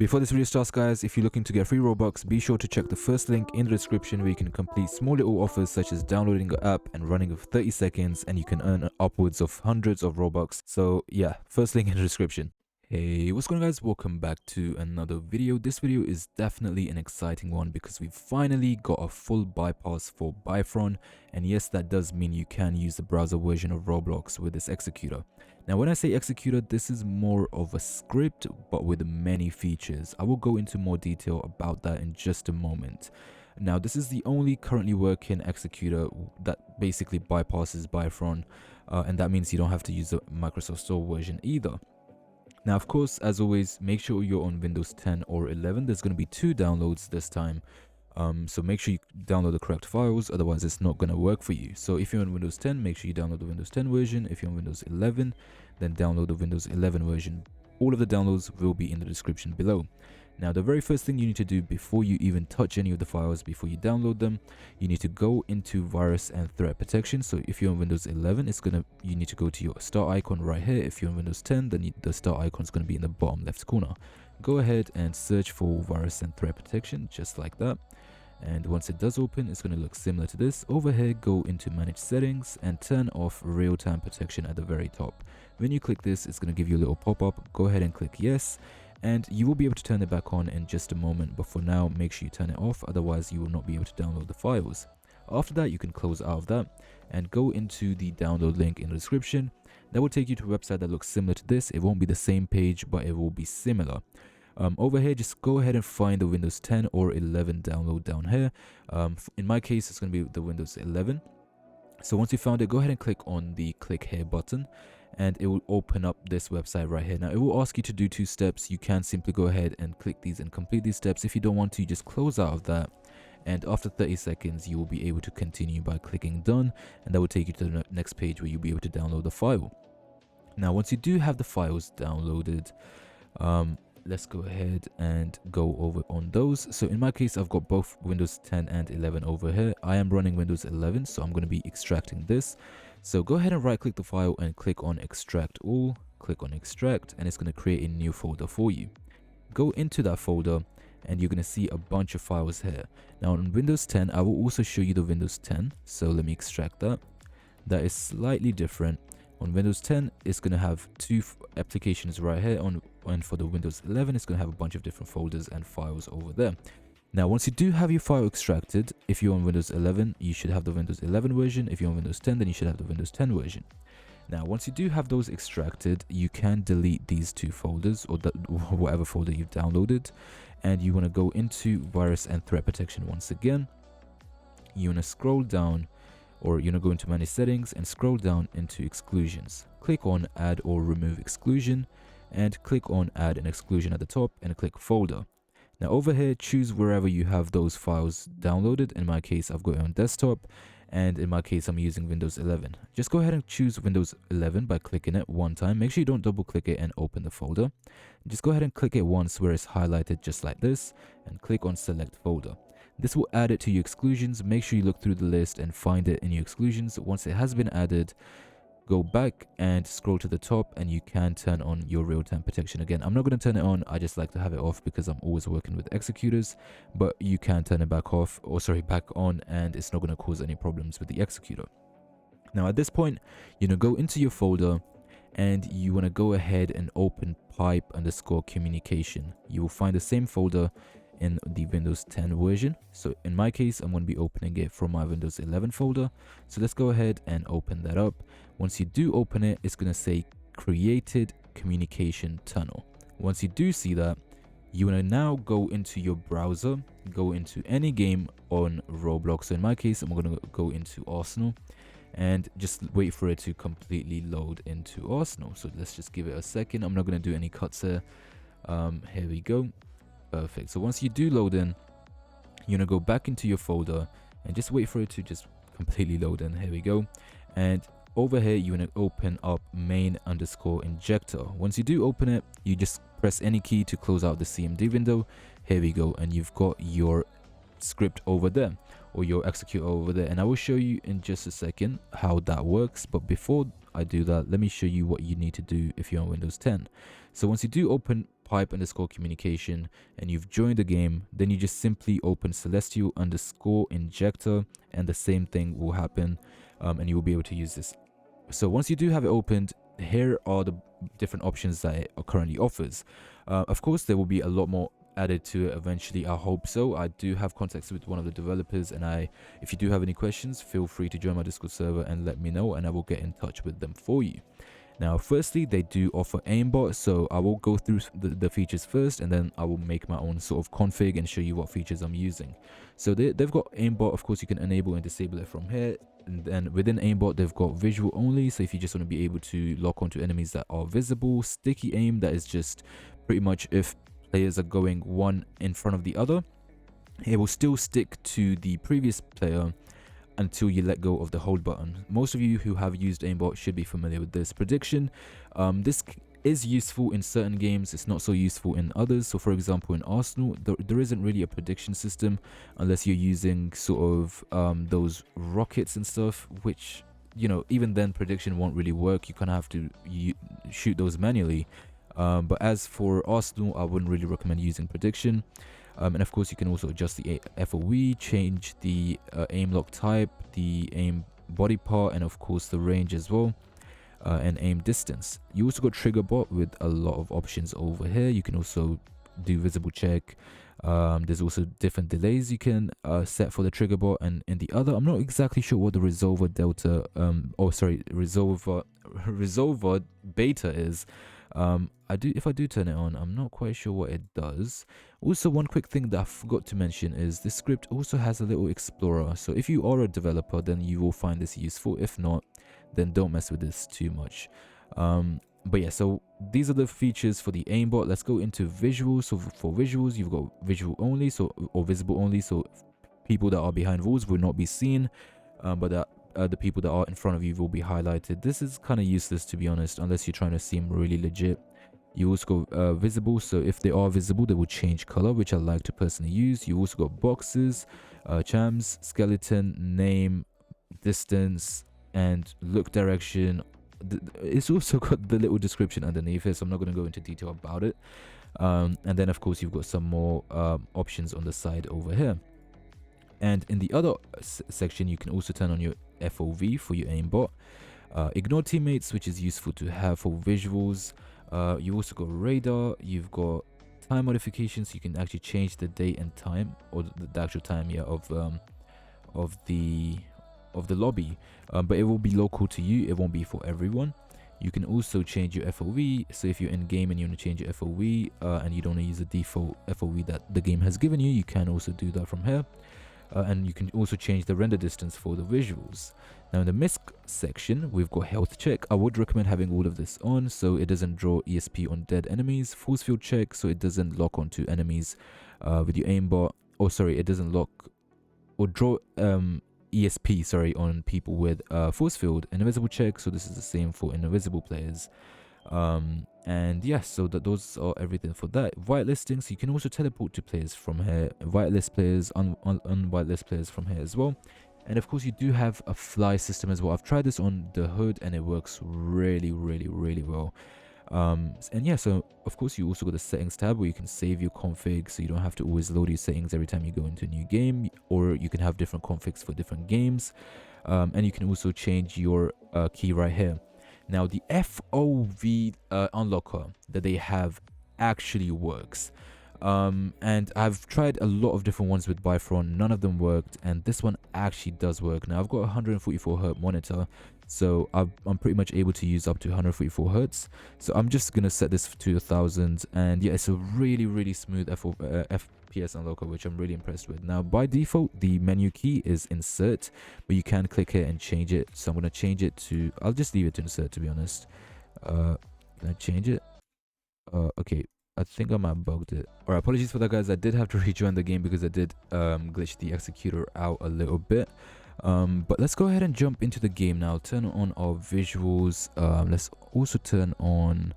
Before this video starts, guys, if you're looking to get free Robux, be sure to check the first link in the description where you can complete small little offers such as downloading the app and running for 30 seconds, and you can earn upwards of hundreds of Robux. So yeah, first link in the description. Hey, what's going on, guys? Welcome back to another video. This video is definitely an exciting one because we finally got a full bypass for Byfron, and yes, that does mean you can use the browser version of Roblox with this Executor. Now when I say Executor, this is more of a script but with many features. I will go into more detail about that in just a moment. Now this is the only currently working Executor that basically bypasses Byfron, and that means you don't have to use the Microsoft Store version either. Now, of course, as always, make sure you're on Windows 10 or 11. There's going to be 2 downloads this time. So make sure you download the correct files, otherwise it's not going to work for you. So if you're on Windows 10, make sure you download the Windows 10 version. If you're on Windows 11, then download the Windows 11 version. All of the downloads will be in the description below. Now, the very first thing you need to do before you even touch any of the files, before you download them, you need to go into virus and threat protection. So if you're on Windows 11, you need to go to your start icon right here. If you're on Windows 10, then the start icon is going to be in the bottom left corner. Go ahead and search for virus and threat protection, just like that. And once it does open, it's going to look similar to this. Over here, go into manage settings and turn off real-time protection at the very top. When you click this, it's going to give you a little pop-up. Go ahead and click yes, and you will be able to turn it back on in just a moment, but for now make sure you turn it off, otherwise you will not be able to download the files. After that, you can close out of that and go into the download link in the description. That will take you to a website that looks similar to this. It won't be the same page, but it will be similar. Over here, just go ahead and find the Windows 10 or 11 download down here. In my case, it's going to be the Windows 11. So once you found it, go ahead and click on the click here button, and it will open up this website right here. Now it will ask you to do 2 steps. You can simply go ahead and click these and complete these steps. If you don't want to, just close out of that, and after 30 seconds you will be able to continue by clicking done, and that will take you to the next page where you'll be able to download the file. Now once you do have the files downloaded, let's go ahead and go over on those. So in my case, I've got both Windows 10 and 11 over here. I am running Windows 11, so I'm going to be extracting this. So go ahead and right click the file and click on extract all, click on extract, and it's going to create a new folder for you. Go into that folder and you're going to see a bunch of files here. Now on Windows 10, I will also show you the Windows 10. So let me extract that. That is slightly different. On Windows 10, it's going to have 2 applications right here, and for the Windows 11, it's going to have a bunch of different folders and files over there. Now, once you do have your file extracted, if you're on Windows 11, you should have the Windows 11 version. If you're on Windows 10, then you should have the Windows 10 version. Now, once you do have those extracted, you can delete these 2 folders, or whatever folder you've downloaded, and you want to go into virus and threat protection once again. You want to scroll down, or you want to go into manage settings and scroll down into exclusions. Click on add or remove exclusion, and click on add an exclusion at the top and click folder. Now over here, choose wherever you have those files downloaded. In my case, I've got it on desktop, and in my case, I'm using Windows 11. Just go ahead and choose Windows 11 by clicking it one time. Make sure you don't double click it and open the folder. Just go ahead and click it once where it's highlighted just like this, and click on select folder. This will add it to your exclusions. Make sure you look through the list and find it in your exclusions. Once it has been added, go back and scroll to the top, and you can turn on your real-time protection again. I'm not going to turn it on. I just like to have it off because I'm always working with executors, but you can turn it back off, or sorry, back on, and it's not going to cause any problems with the Executor. Now at this point, you know, go into your folder and you want to go ahead and open pipe_communication. You will find the same folder in the Windows 10 version. So in my case, I'm going to be opening it from my Windows 11 folder. So let's go ahead and open that up. Once you do open it, it's going to say created communication tunnel. Once you do see that, you want to now go into your browser, go into any game on Roblox. So in my case, I'm going to go into Arsenal, and just wait for it to completely load into Arsenal. So let's just give it a second. I'm not going to do any cuts here. Here we go. Perfect. So once you do load in, you're gonna go back into your folder and just wait for it to just completely load in. Here we go. And over here, you want to open up main_injector. Once you do open it, you just press any key to close out the CMD window. Here we go, and you've got your script over there, or your executor over there, and I will show you in just a second how that works. But before I do that, let me show you what you need to do if you're on Windows 10. So once you do open pipe_communication and you've joined the game, then you just simply open celestial_injector and the same thing will happen, and you will be able to use this. So once you do have it opened, here are the different options that it currently offers. Of course, there will be a lot more added to it eventually. I hope so. I do have contacts with one of the developers, and if you do have any questions, feel free to join my Discord server and let me know, and I will get in touch with them for you. Now, firstly, they do offer Aimbot, so I will go through the features first, and then I will make my own sort of config and show you what features I'm using. So they've got Aimbot. Of course, you can enable and disable it from here. And then within Aimbot, they've got visual only, so if you just want to be able to lock onto enemies that are visible. Sticky aim, that is just pretty much if players are going one in front of the other, it will still stick to the previous player until you let go of the hold button. Most of you who have used Aimbot should be familiar with this. Prediction, this is useful in certain games, it's not so useful in others. So for example, in Arsenal, there isn't really a prediction system unless you're using sort of those rockets and stuff, which, you know, even then prediction won't really work. You kind of have to shoot those manually. But as for Arsenal, I wouldn't really recommend using prediction. And of course, you can also adjust the FOV, change the aim lock type, the aim body part, and of course the range as well, and aim distance. You also got trigger bot with a lot of options over here. You can also do visible check. There's also different delays you can set for the trigger bot, and in the other, I'm not exactly sure what the resolver delta resolver beta is. If I do turn it on, I'm not quite sure what it does. Also, one quick thing that I forgot to mention is this script also has a little explorer, so if you are a developer, then you will find this useful. If not, then don't mess with this too much. But yeah, so these are the features for the aimbot. Let's go into visuals. So for visuals, you've got visual only, or visible only, so people that are behind walls will not be seen, but the people that are in front of you will be highlighted. This is kind of useless, to be honest, unless you're trying to seem really legit. You also go visible, so if they are visible, they will change color, which I like to personally use. You also got boxes, chams, skeleton, name, distance, and look direction. It's also got the little description underneath it, so I'm not going to go into detail about it. And then of course you've got some more options on the side over here. And in the other section, you can also turn on your FOV for your aimbot. Ignore teammates, which is useful to have for visuals. You also got radar. You've got time modifications. You can actually change the date and time, or the actual time, yeah, of the lobby. But it will be local to you. It won't be for everyone. You can also change your FOV. So if you're in game and you want to change your FOV, and you don't want to use the default FOV that the game has given you, you can also do that from here. And you can also change the render distance for the visuals. Now in the misc section, we've got health check. I would recommend having all of this on so it doesn't draw ESP on dead enemies. Force field check, so it doesn't lock onto enemies with your aimbot. Oh, sorry, it doesn't lock or draw ESP, sorry, on people with force field. Invisible check, so this is the same for invisible players. And yes, so those are everything for that. Whitelistings, you can also teleport to players from here, whitelist players, unwhitelist players from here as well. And of course you do have a fly system as well. I've tried this on the hood and it works really well. And yeah, so of course you also got the settings tab where you can save your config, so you don't have to always load your settings every time you go into a new game, or you can have different configs for different games. And you can also change your key right here. Now the FOV unlocker that they have actually works, and I've tried a lot of different ones with Byfron. None of them worked, and this one actually does work. Now I've got a 144Hz monitor, so I'm pretty much able to use up to 144Hz. So I'm just gonna set this to 1000, and yeah, it's a really smooth FPS unlocker, which I'm really impressed with. Now by default, the menu key is insert, but you can click here and change it. So I'm gonna change it to, I'll just leave it to insert, to be honest. Can I change it? Okay, I think I might have bugged it. Alright, apologies for that, guys. I did have to rejoin the game because I did glitch the executor out a little bit. But let's go ahead and jump into the game now. Turn on our visuals. Let's also turn on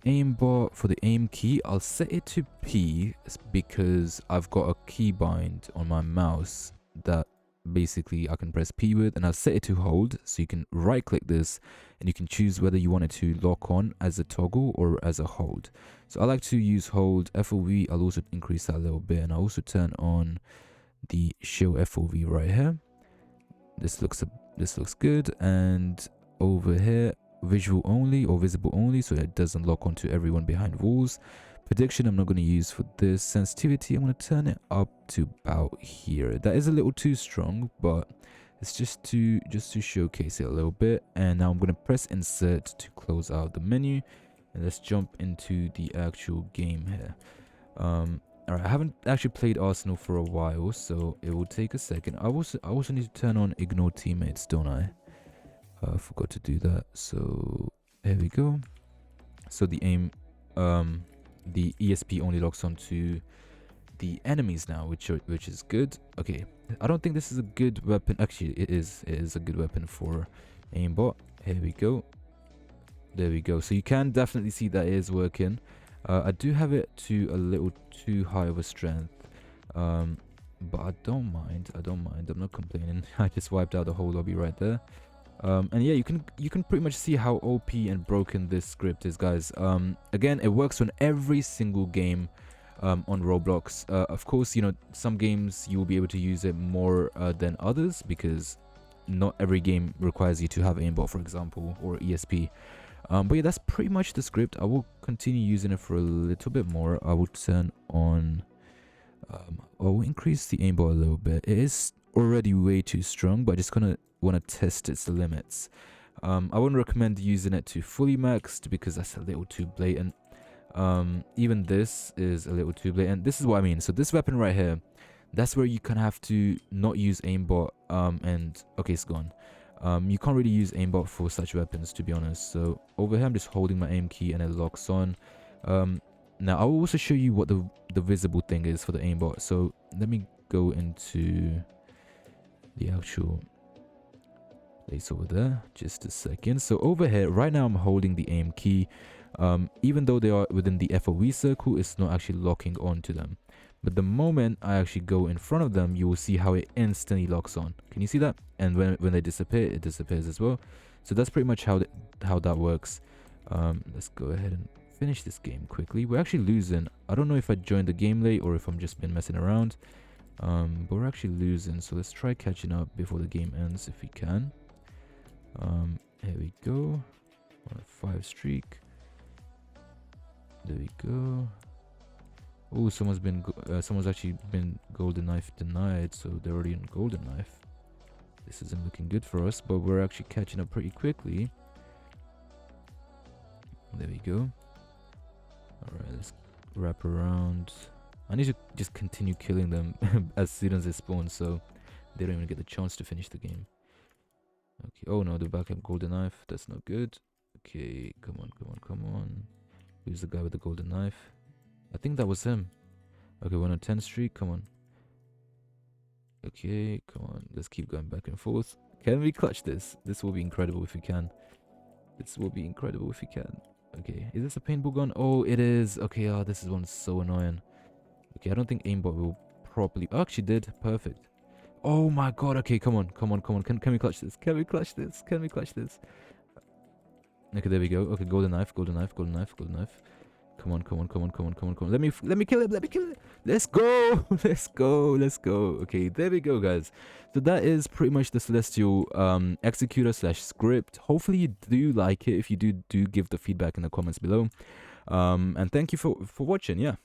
aimbot. For the aim key, I'll set it to P because I've got a keybind on my mouse that basically I can press P with, and I'll set it to hold. So you can right click this and you can choose whether you want it to lock on as a toggle or as a hold. So I like to use hold FOV. I'll also increase that a little bit, and I'll also turn on the show FOV right here. This looks good. And over here, visual only or visible only, so it doesn't lock onto everyone behind walls. Prediction I'm not going to use for this. Sensitivity, I'm going to turn it up to about here. That is a little too strong, but it's just to showcase it a little bit. And now I'm going to press insert to close out the menu, and let's jump into the actual game here. Alright, I haven't actually played Arsenal for a while, so it will take a second. I also need to turn on ignore teammates, don't I? I forgot to do that. So here we go. So the the ESP only locks onto the enemies now, which is good. Okay, I don't think this is a good weapon. Actually, it is a good weapon for Aimbot. Here we go. There we go. So you can definitely see that it is working. I do have it to a little too high of a strength, but I don't mind. I'm not complaining. I just wiped out the whole lobby right there. And yeah, you can pretty much see how OP and broken this script is, guys. Again, it works on every single game on Roblox. Of course, you know, some games you will be able to use it more than others, because not every game requires you to have aimbot, for example, or ESP. But yeah, that's pretty much the script. I will continue using it for a little bit more. I will turn on I will increase the aimbot a little bit. It is already way too strong, but I just want to test its limits. I wouldn't recommend using it to fully maxed, because that's a little too blatant. Even this is a little too blatant. This is what I mean. So this weapon right here, that's where you kind of have to not use aimbot. And okay, it's gone. You can't really use aimbot for such weapons, to be honest. So over here I'm just holding my aim key and it locks on. Now I will also show you what the visible thing is for the aimbot. So let me go into the actual place over there, just a second. So over here right now I'm holding the aim key. Even though they are within the FOV circle, it's not actually locking onto them. But the moment I actually go in front of them, you will see how it instantly locks on. Can you see that? And when they disappear, it disappears as well. So that's pretty much how that works. Let's go ahead and finish this game quickly. We're actually losing. I don't know if I joined the game late or if I'm just been messing around. But we're actually losing. So let's try catching up before the game ends if we can. Here we go. On a 5 streak. There we go. Oh, someone's actually been golden knife denied, so they're already in golden knife. This isn't looking good for us, but we're actually catching up pretty quickly. There we go. Alright, let's wrap around. I need to just continue killing them as soon as they spawn, so they don't even get the chance to finish the game. Okay, oh no, they're back at golden knife. That's not good. Okay, come on. Who's the guy with the golden knife? I think that was him. Okay, we're on a 10 streak. Come on. Okay, come on. Let's keep going back and forth. Can we clutch this? This will be incredible if we can. Okay, is this a paintball gun? Oh, it is. Okay, this is one so annoying. Okay, I don't think aimbot will properly... Oh, actually did. Perfect. Oh my god. Okay, come on. Can we clutch this? Can we clutch this? Okay, there we go. Okay, golden knife. Come on. Let me kill it. Let's go. Okay, there we go, guys. So that is pretty much the Celestial Executor / script. Hopefully you do like it. If you do give the feedback in the comments below. And thank you for watching. Yeah.